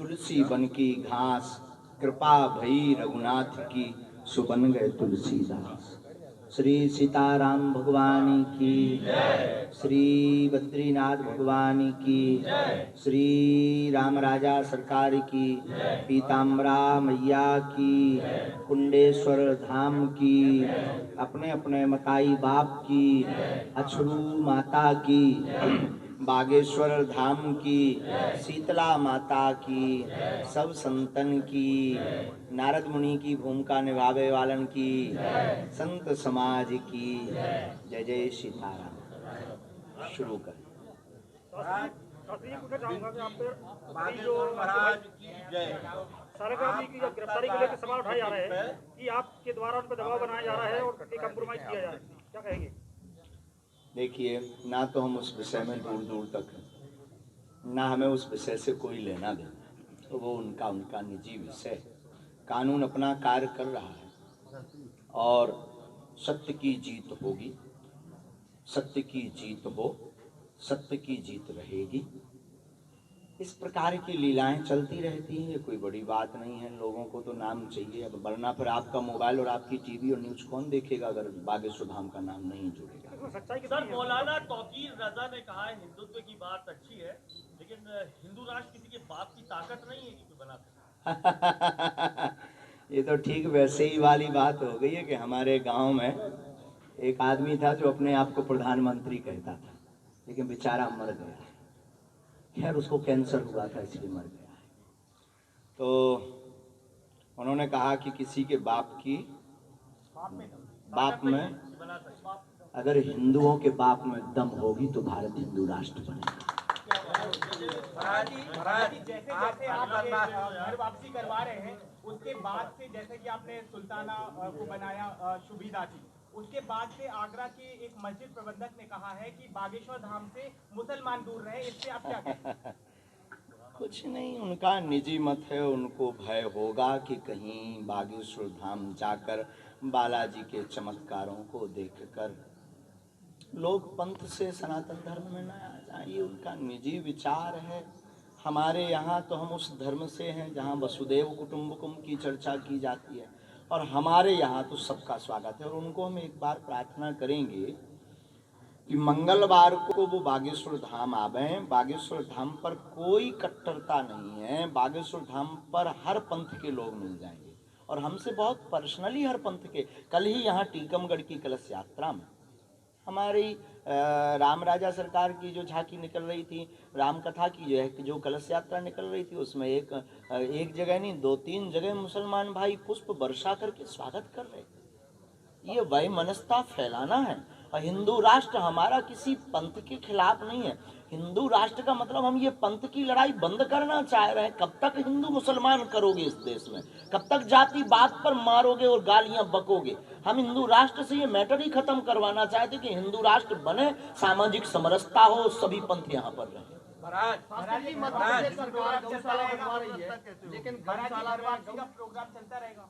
तुलसी बन की घास, कृपा भई रघुनाथ की, सो बन गए तुलसीदास। श्री सीताराम भगवान की, श्री बद्रीनाथ भगवान की, श्री राम राजा सरकार की, पीताम्बरा मैया की, कुंडेश्वर धाम की, अपने अपने मताई बाप की, अछरू माता की, बागेश्वर धाम की, शीतला माता की, सब संतन की, नारद मुनि की भूमिका निभावे वालन की, संत समाज की, जय जय सीताराम। शुरू करें। पूछना चाहूंगा कि आप जो महाराज की जय सारंगी की गिरफ्तारी को लेकर सवाल उठाए जा रहे हैं कि आपके द्वारा उन पर दबाव बनाया जा रहा है और कंप्रोमाइज किया जा रहा है, क्या कहेंगे? देखिए, ना तो हम उस विषय में दूर दूर तक हैं, ना हमें उस विषय से कोई लेना देना, तो वो उनका निजी विषय। कानून अपना कार्य कर रहा है और सत्य की जीत होगी, सत्य की जीत हो, सत्य की जीत रहेगी। इस प्रकार की लीलाएं चलती रहती हैं, ये कोई बड़ी बात नहीं है। लोगों को तो नाम चाहिए, अब वरना फिर आपका मोबाइल और आपकी टीवी और न्यूज कौन देखेगा अगर बागेश्वर धाम का नाम नहीं जुड़ेगा। सर, मौलाना तौकीर रजा ने कहा है हिंदुत्व की बात अच्छी है, लेकिन हिंदू राष्ट्र किसी के बाप की ताकत नहीं है कि बना सकता। ये तो ठीक वैसे ही वाली बात हो गई है कि हमारे गांव में एक आदमी था जो अपने आप को प्रधानमंत्री कहता था, लेकिन बेचारा मर गया। खैर, उसको कैंसर हुआ था इसलिए मर गया है। तो उन्होंने कहा कि किसी के बाप में अगर हिंदुओं के बाप में दम होगी तो भारत हिंदू राष्ट्र बनेगा। जैसे आप घर वापसी करवा रहे हैं, उसके बाद से जैसे कि आपने सुल्ताना को बनाया सुविधा थी, उसके बाद से आगरा के एक मस्जिद प्रबंधक ने कहा है कि बागेश्वर धाम से मुसलमान दूर रहे, इससे आप क्या कहें? कुछ नहीं, उनका निजी मत है। उनको भय होगा कि कहीं बागेश्वर धाम जाकर बालाजी के चमत्कारों को देखकर लोग पंथ से सनातन धर्म में न आ जाए, ये उनका निजी विचार है। हमारे यहाँ तो हम उस धर्म से हैं जहाँ वसुदेव कुटुंबकम की चर्चा की जाती है, और हमारे यहाँ तो सबका स्वागत है। और उनको हम एक बार प्रार्थना करेंगे कि मंगलवार को वो बागेश्वर धाम आवे। बागेश्वर धाम पर कोई कट्टरता नहीं है, बागेश्वर धाम पर हर पंथ के लोग मिल जाएंगे, और हमसे बहुत पर्सनली हर पंथ के। कल ही यहाँ टीकमगढ़ की कलश यात्रा में हमारी राम राजा सरकार की जो झांकी निकल रही थी, राम कथा की जो कलश यात्रा निकल रही थी, उसमें एक जगह नहीं 2-3 जगह मुसलमान भाई पुष्प वर्षा करके स्वागत कर रहे थे। ये वैमनस्यता फैलाना है। और हिंदू राष्ट्र हमारा किसी पंथ के खिलाफ नहीं है। हिंदू राष्ट्र का मतलब हम ये पंथ की लड़ाई बंद करना चाह रहे हैं। कब तक हिंदू मुसलमान करोगे इस देश में? कब तक जाति बात पर मारोगे और गालियां बकोगे? हम हिंदू राष्ट्र से ये मैटर ही खत्म करवाना चाहते कि हिंदू राष्ट्र बने, सामाजिक समरसता हो, सभी पंथ यहाँ पर रहे। लेकिन प्रोग्राम चलता रहेगा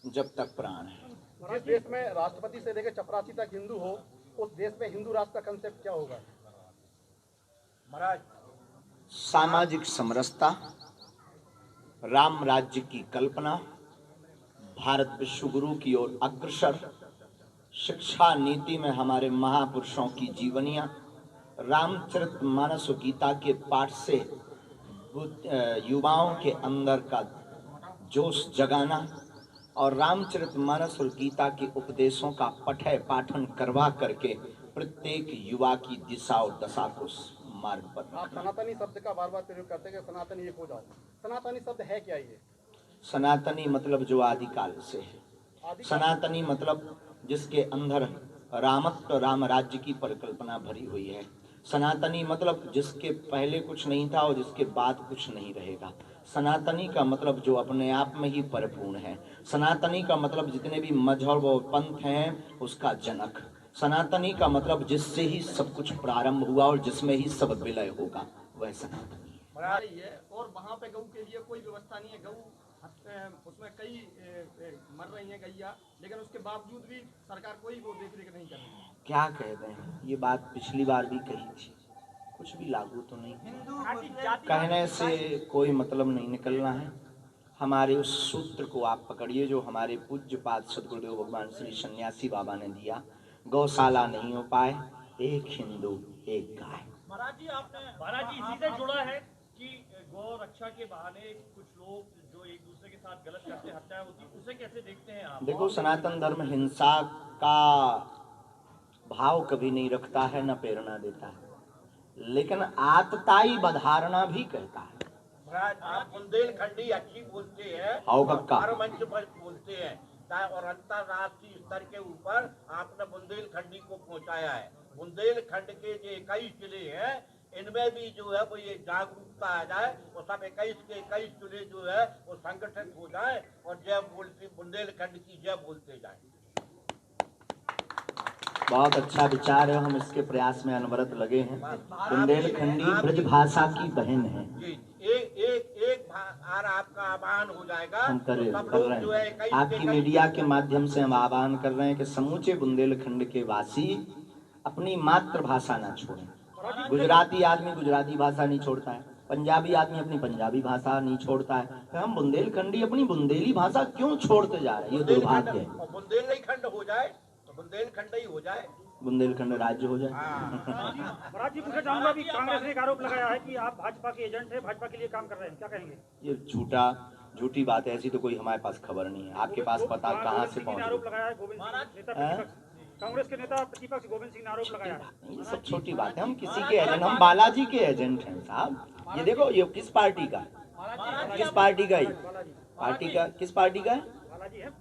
जब तक प्राण है। जिस देश में राष्ट्रपति से लेकर चपरासी तक हिंदू हो, उस देश में हिंदू राष्ट्र का कंसेप्ट क्या होगा? महाराज, सामाजिक समरसता, राम राज्य की कल्पना, भारत विश्व गुरु की ओर अग्रसर, शिक्षा नीति में हमारे महापुरुषों की जीवनियां, रामचरितमानस गीता के पाठ से युवाओं के अंदर का जोश जगाना, और रामचरितमानस और गीता के उपदेशों का पठन पाठन करवा करके प्रत्येक युवा की दिशा और दशा को मार्ग पर। आप सनातनी शब्द का बार बार प्रयोग करते हैं कि सनातनी एक हो जाओ। सनातनी शब्द है क्या? ये सनातनी मतलब जो आदिकाल से है। सनातनी मतलब जिसके अंदर रामत्व, राम राज्य की परिकल्पना भरी हुई है। सनातनी मतलब जिसके पहले कुछ नहीं था और जिसके बाद कुछ नहीं रहेगा। सनातनी का मतलब जो अपने आप में ही परिपूर्ण है। सनातनी का मतलब जितने भी मजहब और पंथ हैं उसका जनक। सनातनी का मतलब जिससे ही सब कुछ प्रारंभ हुआ और जिसमें ही सब विलय होगा, वह सनातनी है। और वहाँ पे गऊ के लिए कोई व्यवस्था नहीं है। गऊ उसमें कई मर रही हैं गैया, लेकिन उसके बावजूद भी सरकार कोई वो देख रेख नहीं कर रही है। क्या कहते हैं, ये बात पिछली बार भी कही थी कुछ भी लागू तो नहीं। हिंदू कहने से कोई मतलब नहीं निकलना है। हमारे उस सूत्र को आप पकड़िए जो हमारे पूज्यपाद सद्गुरुदेव भगवान श्री सन्यासी बाबा ने दिया, गौशाला नहीं हो पाए, एक हिंदू एक गाय। महाराज जी इसी से जुड़ा है कि गौ रक्षा के बहाने कुछ लोग जो एक दूसरे के साथ गलत करते हत्याएं होती, उसे कैसे देखते हैं आप? देखो, सनातन धर्म हिंसा का भाव कभी नहीं रखता है, न प्रेरणा देता है, लेकिन आतताई बधारना भी कहता है। महाराज, आप बुंदेलखंडी अच्छी बोलते हैं, हर मंच पर बोलते हैं, और अंतरराष्ट्रीय स्तर के ऊपर आपने बुंदेलखंडी को पहुंचाया है। बुंदेलखंड के जो 21 जिले हैं, इनमें भी जो है वो ये जागरूकता आ जाए और सब 21 के 21 जिले जो है वो संगठित हो जाए और जय बोलते बुंदेलखंड की जय बोलते जाए। बहुत अच्छा विचार है, हम इसके प्रयास में अनवरत लगे हैं। बुंदेलखंडी ब्रज भाषा की बहन है। एक आपका आह्वान हो जाएगा, हम कर रहे हैं, आपकी मीडिया के माध्यम से हम आह्वान कर रहे हैं कि समूचे बुंदेलखंड के वासी अपनी मातृभाषा ना छोड़ें। गुजराती आदमी गुजराती भाषा नहीं छोड़ता है, पंजाबी आदमी अपनी पंजाबी भाषा नहीं छोड़ता है, तो हम बुंदेलखंडी अपनी बुंदेली भाषा क्यों छोड़ते जा रहे हैं? ये दुर्भाग्य है। बुंदेलखंड हो जाए तो बुंदेलखंड ही हो जाए, बुंदेलखंड राज्य हो जाए। महाराज जी, पूछना चाहूंगा कि कांग्रेस ने एक आरोप लगाया है कि आप भाजपा के एजेंट हैं, भाजपा के लिए काम कर रहे हैं, क्या कहेंगे? ये झूठी बात है, ऐसी तो कोई हमारे पास खबर नहीं है। आपके पास पता कहाँ से पहुँच? आरोप लगाया है गोविंद सिंह नेता प्रतिपक्ष, कांग्रेस के नेता प्रतिपक्ष गोविंद सिंह ने आरोप लगाया है। ये सब छोटी बात है, हम किसी के एजेंट, हम बालाजी के एजेंट हैं साहब। ये देखो, ये किस पार्टी का है? किस पार्टी का? पार्टी का किस पार्टी का है?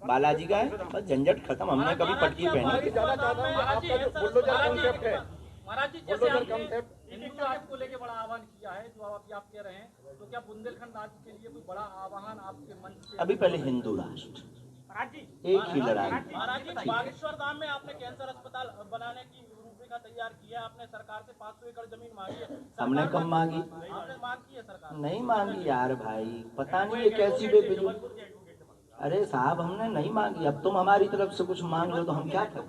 बालाजी का है। बस झंझट खत्म, हमने कभी पटकी पहनी। महाराज जी, जैसे आपने हिंदू राष्ट्र को लेके बड़ा आह्वान किया है, जो आप कह रहे हैं, तो क्या बुंदेलखंड राज्य के लिए कोई बड़ा आह्वान आपके मंच से? अभी पहले हिंदू राष्ट्र, एक ही लड़ाई। महाराज जी, बागेश्वर धाम में आपने कैंसर अस्पताल बनाने की रूपरेखा तैयार किया है, आपने सरकार से 500 एकड़ जमीन मांगी है। हमने कब मांगी? आपने मांग की है सरकार? नहीं मांगी यार भाई, पता नहीं ये कैसी बेफिजूल। अरे साहब, हमने नहीं मांगी। अब तुम हमारी तरफ से कुछ मांग लो तो हम क्या करें?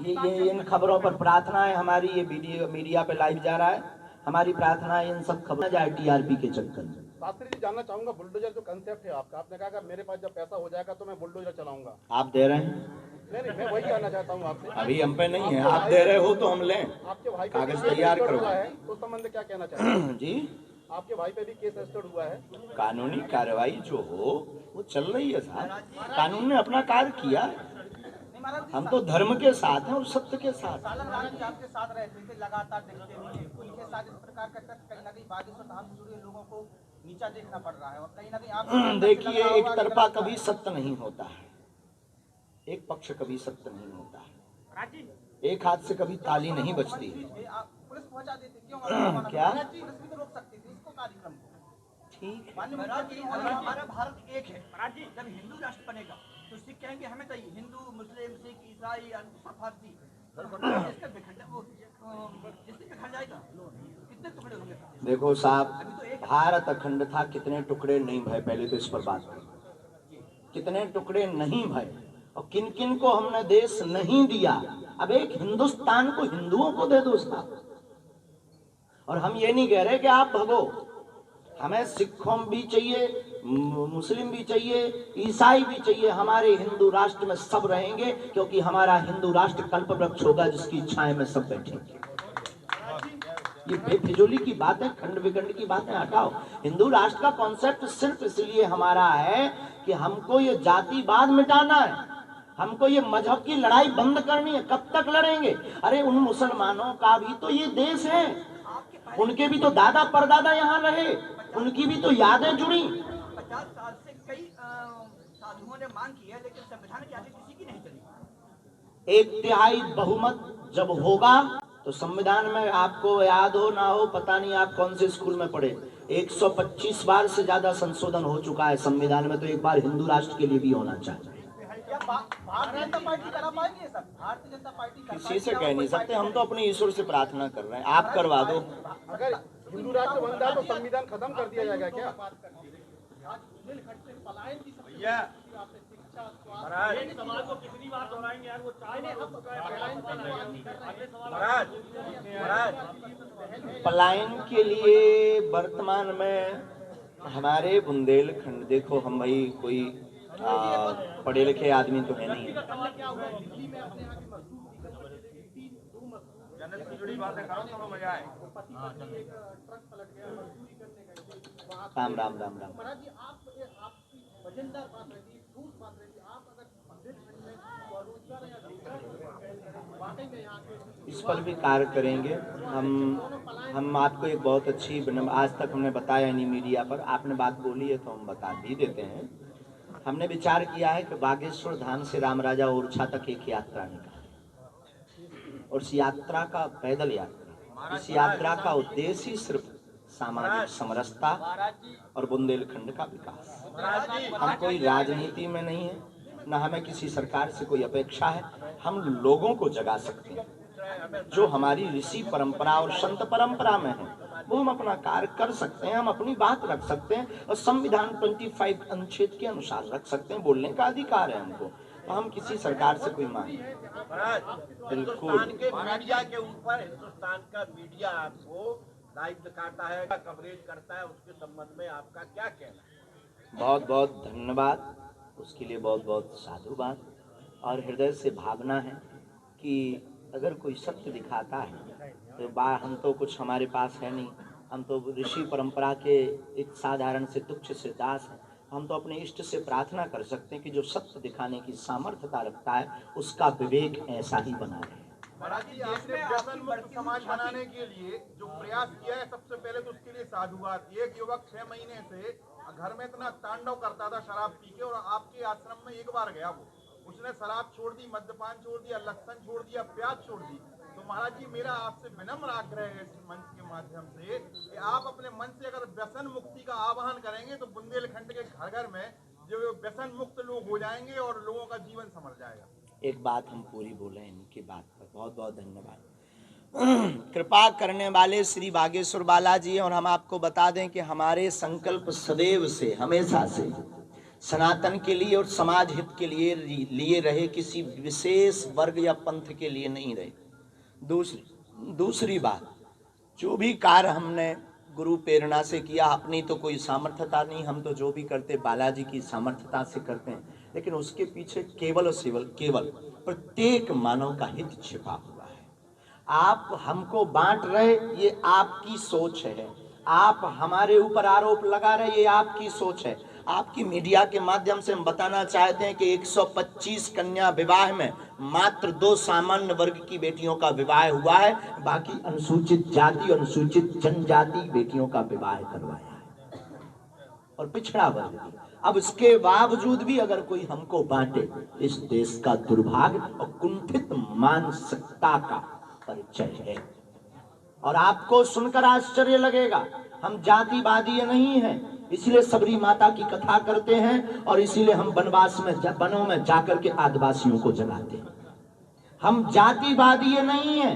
ये इन खबरों पर प्रार्थना है हमारी, ये मीडिया पे लाइव जा रहा है, हमारी प्रार्थना है इन सब खबर जाए टीआरपी के चक्कर में। शास्त्री जी, जानना चाहूंगा, बुलडोजर जो कंसेप्ट है आपका, आपने कहा कि मेरे पास जब पैसा हो जाएगा तो मैं बुलडोजर चलाऊंगा, आप दे रहे हैं? नहीं, मैं वही जानना चाहता हूँ आपसे। अभी हम पे नहीं है, आप दे रहे हो तो हम लें। आपके भाई कागज तैयार करो है तो संबंध क्या कहना चाहते हैं जी? आपके भाई पे भी केस रजिस्टर्ड हुआ है। कानूनी कार्रवाई जो हो वो चल रही है साहब, कानून ने अपना कार्य किया। हम तो धर्म के साथ हैं और सत्य के साथ। आपके साथ रहते थे, लगातार देखते हुए उनके साथ इस प्रकार का कहीं ना कहीं बागेश्वर धाम से जुड़े लोगों को नीचा देखना पड़ रहा है, और कहीं ना कहीं आप देखिए, एक तरफा कभी सत्य नहीं होता है, एक पक्ष कभी सत्य नहीं होता है, एक हाथ से कभी ताली नहीं बजती है। पुलिस पहुंचा देती, क्यों? क्या? पुलिस भी तो रोक सकती थी इसको, कार्यक्रम को। ठीक, हमारा भारत एक है महाराज जी। जब हिंदू राष्ट्र बनेगा तो सिख कहेंगे हमें चाहिए, हिंदू मुस्लिम सिख ईसाई फारसी, इसका बिखर जाएगा, कितने टुकड़े होंगे? देखो साहब, भारत अखंड था, कितने टुकड़े नहीं भय, पहले तो इस पर बात करो। कितने टुकड़े नहीं भय और किन किन को हमने देश नहीं दिया। अब एक हिंदुस्तान को हिंदुओं को दे दो साहब, और हम ये नहीं कह रहे कि आप भगो, हमें सिखों भी चाहिए, मुस्लिम भी चाहिए, ईसाई भी चाहिए, हमारे हिंदू राष्ट्र में सब रहेंगे, क्योंकि हमारा हिंदू राष्ट्र कल्प वृक्ष होगा जिसकी इच्छाएं में सब बैठेंगे। ये बेफिजूली की बातें, खंड विखंड की बातें हटाओ। हिंदू राष्ट्र का कॉन्सेप्ट सिर्फ इसलिए हमारा है कि हमको ये जातिवाद मिटाना है, हमको ये मजहब की लड़ाई बंद करनी है। कब तक लड़ेंगे? अरे उन मुसलमानों का भी तो ये देश है, उनके भी तो दादा परदादा यहाँ रहे, उनकी भी तो यादें जुड़ी। 50 साल से कई साधुओं ने मांग की है, लेकिन संविधान की आगे किसी की नहीं चली। 1/3 बहुमत जब होगा तो संविधान में, आपको याद हो ना हो पता नहीं, आप कौन से स्कूल में पढ़े, 125 बार से ज्यादा संशोधन हो चुका है संविधान में, तो एक बार हिंदू राष्ट्र के लिए भी होना चाहिए। भारतीय जनता पार्टी करा पाएगी सब? भारतीय जनता पार्टी किसी से कह नहीं सकते, हम तो अपने ईश्वर से प्रार्थना कर रहे हैं, आप करवा दो। अगर हिंदू राष्ट्र बनता है तो संविधान खत्म कर दिया जाएगा क्या? भैया महाराज एक सवाल को कितनी बार दोहराएंगे यार, वो 4 बार हो चुका है, पहला सवाल आया। अगले सवाल महाराज महाराज पलायन के लिए वर्तमान में हमारे बुंदेलखंड, देखो हम भाई कोई पढ़े लिखे आदमी तो है नहीं, जन्नत से जुड़ी बातें करो तो मजा आए। राम राम राम राम। इस पर भी कार्य करेंगे हम आपको एक बहुत अच्छी आज तक हमने बताया नहीं मीडिया पर, आपने बात बोली है तो हम बता भी देते हैं। हमने विचार किया है कि बागेश्वर धाम से राम राजा ओरछा तक एक यात्रा निकाले, और इस यात्रा का पैदल यात्रा, इस यात्रा का उद्देश्य ही सिर्फ सामाजिक समरसता और बुंदेलखंड का विकास। हम कोई राजनीति में नहीं है, न हमें किसी सरकार से कोई अपेक्षा है। हम लोगों को जगा सकते हैं, जो हमारी ऋषि परंपरा और संत परंपरा में है वो हम अपना कार्य कर सकते हैं, हम अपनी बात रख सकते हैं और संविधान 25 अनुच्छेद के अनुसार रख सकते हैं। बोलने का अधिकार है हमको, तो हम किसी सरकार से कोई मांग हिंदुस्तान के मीडिया के ऊपर, हिंदुस्तान का मीडिया आपको लाइव दिखाता है, कवरेज करता है, उसके संबंध में आपका क्या कहना है? बहुत बहुत धन्यवाद, उसके लिए बहुत बहुत साधुवाद। और हृदय से भावना है कि अगर कोई सत्य दिखाता है तो हम तो कुछ हमारे पास है नहीं, हम तो ऋषि परंपरा के एक साधारण से तुच्छ से दास हैं। हम तो अपने इष्ट से प्रार्थना कर सकते हैं कि जो सत्य दिखाने की सामर्थ्यता रखता है उसका विवेक ऐसा ही बना रहे। महाराज जी, आपने व्यसन मुक्त समाज बनाने के लिए जो प्रयास किया है, सबसे पहले तो उसके लिए साधुवाद। एक युवक 6 महीने से घर में इतना तांडव करता था शराब पी के, और आपके आश्रम में एक बार गया वो, उसने शराब छोड़ दी, मद्यपान छोड़ दिया, लहसुन छोड़ दिया, प्याज छोड़ दी। तो महाराज जी, मेरा आपसे विनम्र आग्रह है इस मंच के माध्यम से कि आप अपने मन से अगर व्यसन मुक्ति का आह्वान करेंगे तो बुंदेलखंड के घर घर में जो व्यसन मुक्त लोग हो जाएंगे और लोगों का जीवन संभल जाएगा। एक बात हम पूरी बोले इनकी बात पर, बहुत बहुत धन्यवाद। कृपा करने वाले श्री बागेश्वर बालाजी, और हम आपको बता दें कि हमारे संकल्प सदैव से, हमेशा से सनातन के लिए और समाज हित के लिए रहे, किसी विशेष वर्ग या पंथ के लिए नहीं रहे। दूसरी बात, जो भी कार्य हमने गुरु प्रेरणा से किया, अपनी तो कोई सामर्थ्यता नहीं, हम तो जो भी करते बालाजी की सामर्थ्यता से करते हैं, लेकिन उसके पीछे केवल और केवल प्रत्येक मानव का हित छिपा हुआ है। आप हमको बांट रहे, ये आपकी सोच है। आप हमारे ऊपर आरोप लगा रहे, ये आपकी सोच है। आपकी मीडिया के माध्यम से हम बताना चाहते हैं कि 125 कन्या विवाह में मात्र 2 सामान्य वर्ग की बेटियों का विवाह हुआ है, बाकी अनुसूचित जाति, अनुसूचित जनजाति बेटियों का विवाह करवाया है, और पिछड़ा वर्ग। अब इसके बावजूद भी अगर कोई हमको बांटे, इस देश का दुर्भाग्य और कुंठित मानसिकता का परिचय है। और आपको सुनकर आश्चर्य लगेगा, हम जातिवादी नहीं हैं, इसलिए सबरी माता की कथा करते हैं, और इसीलिए हम वनवास में वनों में जाकर के आदिवासियों को जगाते हैं। हम जातिवादी नहीं हैं,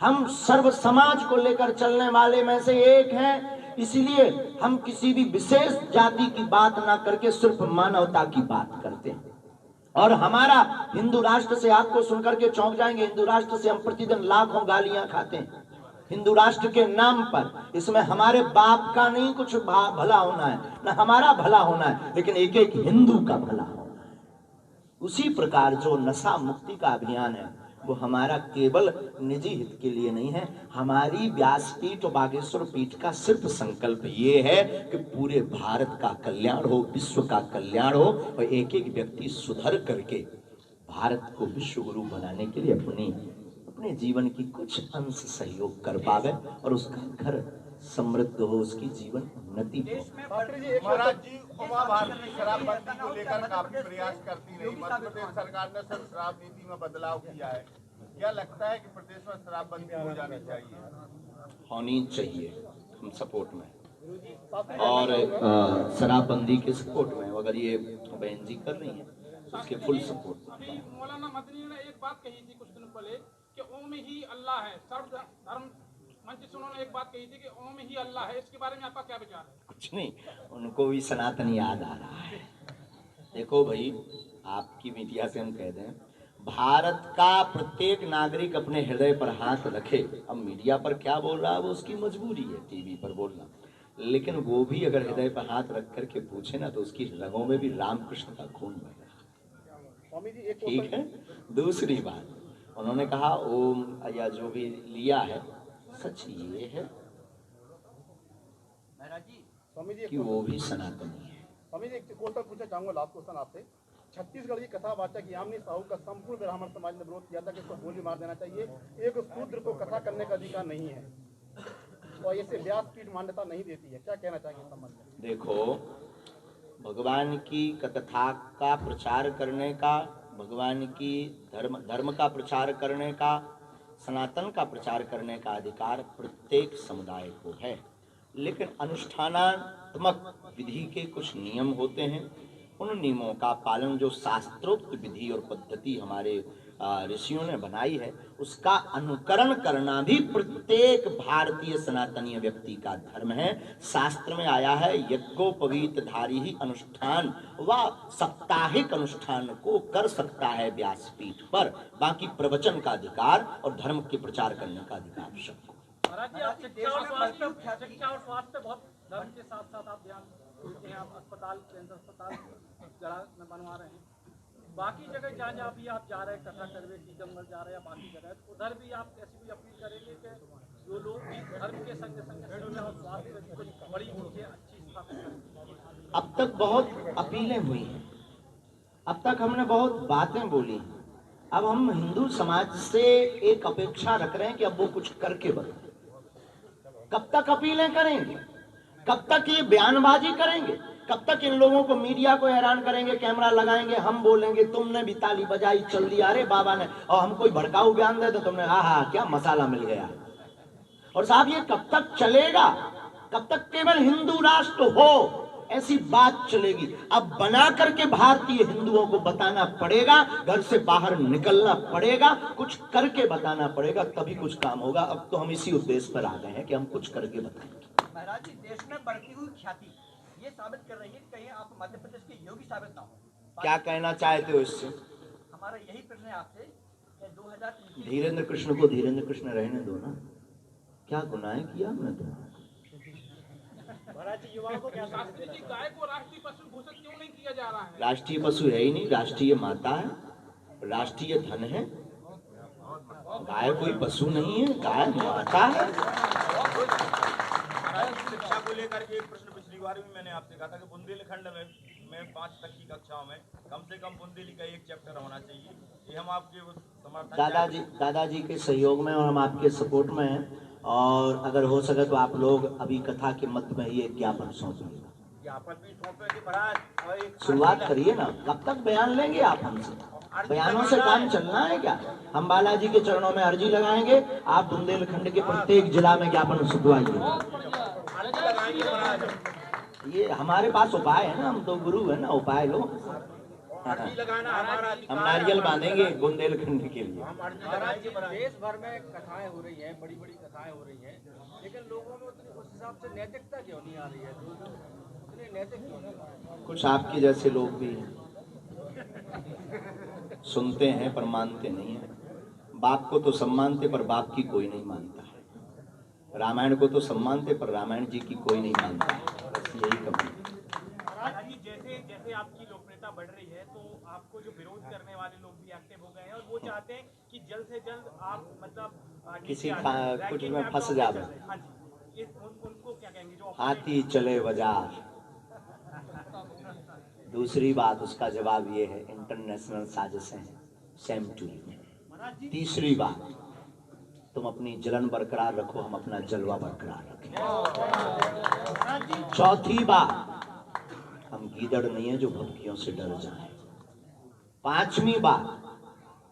हम सर्व समाज को लेकर चलने वाले में से एक हैं। इसीलिए हम किसी भी विशेष जाति की बात ना करके सिर्फ मानवता की बात करते हैं। और हमारा हिंदू राष्ट्र से, आपको सुनकर के चौंक जाएंगे, हिंदू राष्ट्र से हम प्रतिदिन लाखों गालियां खाते हैं हिंदू राष्ट्र के नाम पर। इसमें हमारे बाप का नहीं कुछ भला होना है, न हमारा भला होना है, लेकिन एक एक हिंदू का भला होना है। उसी प्रकार जो नशा मुक्ति का अभियान है वो हमारा केवल निजी हित के लिए नहीं है। हमारी व्यासपीठ और बागेश्वर पीठ का सिर्फ संकल्प ये है कि पूरे भारत का कल्याण हो, विश्व का कल्याण हो, और एक एक व्यक्ति सुधर करके भारत को विश्व गुरु बनाने के लिए अपने जीवन की कुछ अंश सहयोग कर पावे, और उसका घर समृद्ध हो, उसकी जीवन उन्नति हो। महाराज जी, उमा भारती शराबबंदी को लेकर काफी प्रयास करती रही। मध्य प्रदेश सरकार ने सिर्फ शराब नीति में बदलाव किया है। क्या लगता है कि प्रदेश में शराबबंदी हो जानी चाहिए? होनी चाहिए, हम सपोर्ट में, और शराबबंदी के सपोर्ट में। अगर ये बहन जी कर रही हैं तो उसके फुल सपोर्ट। अभी मौलाना मदनी ने एक बात कही थी कुछ दिन पहले कि ओम ही अल्लाह है, सर्व धर्म मंच से उन्होंने एक बात कही थी कि ओम ही अल्लाह है। इसके बारे में आपका क्या विचार है? कुछ नहीं, उनको भी सनातन याद आ रहा है। देखो भाई, आपकी मीडिया से हम कह दें, भारत का प्रत्येक नागरिक अपने हृदय पर हाथ रखे। अब मीडिया पर क्या बोल रहा है वो उसकी मजबूरी है टीवी पर बोलना, लेकिन वो भी अगर हृदय पर हाथ रख करके पूछे ना तो उसकी रगों में भी रामकृष्ण का खून बह रहा है। ठीक है। दूसरी बात, उन्होंने कहा ओम या जो भी लिया है, सच ये है कि वो भी सनातनी है। स्वामी जी, एक क्वेश्चन पूछना चाहूंगा, लास्ट क्वेश्चन आपसे। छत्तीसगढ़ की कथावाचक यामिनी साहू का संपूर्ण ब्राह्मण समाज ने विरोध किया था कि इसको गोली मार देना चाहिए, एक शूद्र को कथा करने का अधिकार नहीं है और इसे व्यासपीठ मान्यता नहीं देती है। क्या कहना चाहेंगे इस संबंध में? देखो, भगवान की कथा का प्रचार करने का, भगवान की धर्म का प्रचार करने का, सनातन का प्रचार करने का अधिकार प्रत्येक समुदाय को है, लेकिन अनुष्ठानात्मक विधि के कुछ नियम होते हैं। उन नियमों का पालन, जो शास्त्रोक्त विधि और पद्धति हमारे ऋषियों ने बनाई है, उसका अनुकरण करना भी प्रत्येक भारतीय सनातनीय व्यक्ति का धर्म है। शास्त्र में आया है, यज्ञोपवीत धारी ही अनुष्ठान व साप्ताहिक अनुष्ठान को कर सकता है व्यासपीठ पर, बाकी प्रवचन का अधिकार और धर्म के प्रचार करने का अधिकार सबको। महाराज जी, आप शिक्षा और स्वास्थ्य पे बहुत धर्म के साथ साथ आप ध्यान देते हैं। आप अस्पताल, कैंसर अस्पताल जड़ा में बनवा रहे हैं, बाकी जगह जहाँ जहाँ भी आप जा रहे हैं, कथा करवे की जंगल जा रहे हैं या बाकी जगह, तो उधर भी आप ऐसी भी अपील करेंगे कि जो लोग धर्म के संग संग शिक्षा और स्वास्थ्य पे कुछ बड़ी मुझे अच्छी स्थापित करें। अब तक बहुत अपीलें हुई हैं, अब तक हमने बहुत बातें बोली हैं। अब हम हिंदू समाज से एक अपेक्षा रख रहे हैं कि अब वो कुछ करके बताएं। कब तक अपीलें करेंगे? कब तक ये बयानबाजी करेंगे? कब तक इन लोगों को, मीडिया को हैरान करेंगे? कैमरा लगाएंगे, हम बोलेंगे, तुमने भी ताली बजाई, चल दिया, अरे बाबा ने, और हम कोई भड़काऊ बयान दे तो तुमने आहा क्या मसाला मिल गया। और साहब, ये कब तक चलेगा? कब तक केवल हिंदू राष्ट्र हो ऐसी बात चलेगी? अब बना करके भारतीय हिंदुओं को बताना पड़ेगा, घर से बाहर निकलना पड़ेगा, कुछ करके बताना पड़ेगा, तभी कुछ काम होगा। अब तो हम इसी उद्देश्य पर आ गए हैं कि हम कुछ करके बताएंगे। महाराज जी, देश में बढ़ती हुई ख्याति ये साबित कर रही है कि कहीं आप मध्य प्रदेश के योगी साबित ना हो। क्या कहना चाहते हो इससे? हमारा यही प्रश्न है आपसे कि 2023 धीरेन्द्र कृष्ण को धीरेन्द्र कृष्ण रहने दो ना, क्या गुनाह किया हमने तो? महाराज जी, युवाओं को क्या शास्त्री जी, गाय को राष्ट्रीय पशु घोषित क्यों नहीं किया जा रहा है? राष्ट्रीय पशु है ही नहीं, राष्ट्रीय माता है, राष्ट्रीय धन है। गाय कोई पशु नहीं है, गाय माता है। शिक्षा को लेकर के एक प्रश्न पिछली बार भी मैंने आपसे कहा था कि बुंदेलखंड में 5 तक की कक्षाओं में कम से कम बुंदेली का एक चैप्टर होना चाहिए। ये हम आपके समर्थन दादाजी के सहयोग में और हम आपके सपोर्ट में हैं, और अगर हो सके तो आप लोग अभी कथा के मध्य में ही एक ज्ञापन सौंपिए। ज्ञापन भी सौंपेंगे महाराज, और एक शुरुआत करिए ना, कब तक बयान लेंगे आप हमसे? बयानों से काम चलना है क्या? हम बालाजी के चरणों में अर्जी लगाएंगे, आप बुंदेलखंड के प्रत्येक जिला में ज्ञापन सुखवाइए। ये हमारे पास उपाय है ना, हम तो गुरु है ना, उपाय लो। लगाना हमारा हम नारियल बांधेंगे बुंदेलखंड के लिए। महाराज जी, देश भर में कथाएं हो रही हैं, बड़ी बड़ी कथाएं हो रही हैं, लेकिन लोगों में उतनी उस हिसाब से नैतिकता क्यों नहीं आ रही है? उतनी नैतिक क्यों नहीं? कुछ आपके जैसे लोग भी हैं, सुनते हैं पर मानते नहीं है। बाप को तो सम्मानते पर बाप की कोई नहीं मानता है, रामायण को तो सम्मानते पर रामायण जी की कोई नहीं मानता है। बस यही कमी। महाराज जी, जैसे जैसे आपकी लोकप्रियता बढ़ रही है तो आपको जो विरोध करने वाले लोग भी एक्टिव हो गए हैं और वो चाहते हैं कि जल्द से जल्द आप मतलब किसी कुछ में फंस जावे। हाँ जी, उनको क्या कहेंगे जो हाथी चले बाजार। दूसरी बात, उसका जवाब ये है, इंटरनेशनल साजिशें हैं, सेम टू यू। तीसरी बात, तुम अपनी जलन बरकरार रखो, हम अपना जलवा बरकरार रखें। चौथी बात, हम गीदड़ नहीं है जो भक्तियों से डर जाए। पांचवी बात,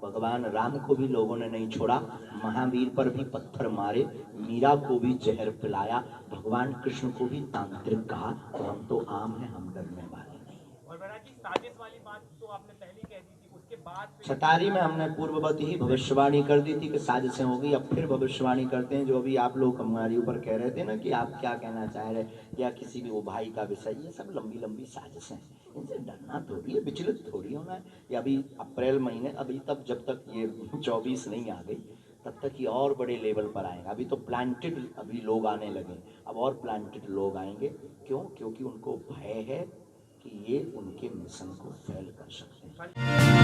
भगवान राम को भी लोगों ने नहीं छोड़ा, महावीर पर भी पत्थर मारे, मीरा को भी जहर पिलाया, भगवान कृष्ण को भी तांत्रिक कहा, तो हम तो आम हैं, हम डरने वाले नहीं। और महाराज जी, साजिश वाली बात तो आपने पहले कह दी थी, उसके उसके बाद से छतारी में हमने पूर्ववत ही भविष्यवाणी कर दी थी कि साजिशें होगी, अब फिर भविष्यवाणी करते हैं। जो अभी आप लोग हमारे ऊपर कह रहे थे ना कि आप क्या कहना चाह रहे या किसी भी वो भाई का विषय, ये सब लंबी लंबी साजिशें हैं, इनसे डरना थोड़ी है, विचलित थोड़ी होना है। ये अभी अप्रैल महीने, अभी तक जब तक ये 24 नहीं आ गई तब तक ये और बड़े लेवल पर आएगा। अभी तो प्लांटेड अभी लोग आने लगे, अब और प्लांटेड लोग आएंगे। क्यों? क्योंकि उनको भय है कि ये उनके मिशन को फेल कर सकते हैं।